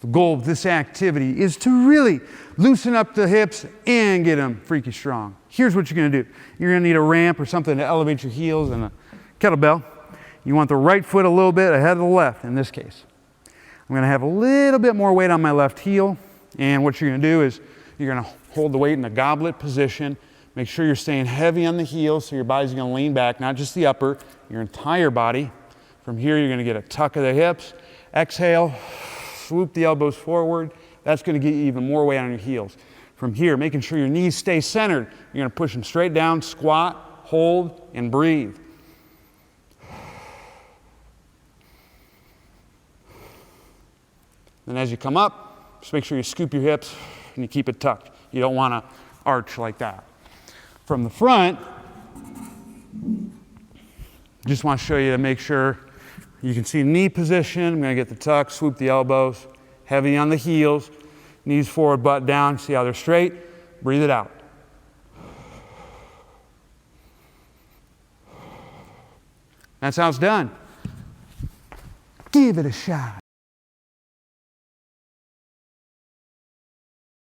The goal of this activity is to really loosen up the hips and get them freaky strong. Here's what you're gonna do. You're gonna need a ramp or something to elevate your heels and a kettlebell. You want the right foot a little bit ahead of the left in this case. I'm gonna have a little bit more weight on my left heel, and what you're gonna do is you're gonna hold the weight in a goblet position. Make sure you're staying heavy on the heels so your body's gonna lean back, not just the upper, your entire body. From here, you're gonna get a tuck of the hips. Exhale, swoop the elbows forward. That's gonna get you even more weight on your heels. From here, making sure your knees stay centered, you're gonna push them straight down, squat, hold, and breathe. Then as you come up, just make sure you scoop your hips and you keep it tucked. You don't wanna arch like that. From the front, just wanna show you to make sure you can see knee position. I'm gonna get the tuck, swoop the elbows, heavy on the heels, knees forward, butt down. See how they're straight? Breathe it out. That's how it's done. Give it a shot.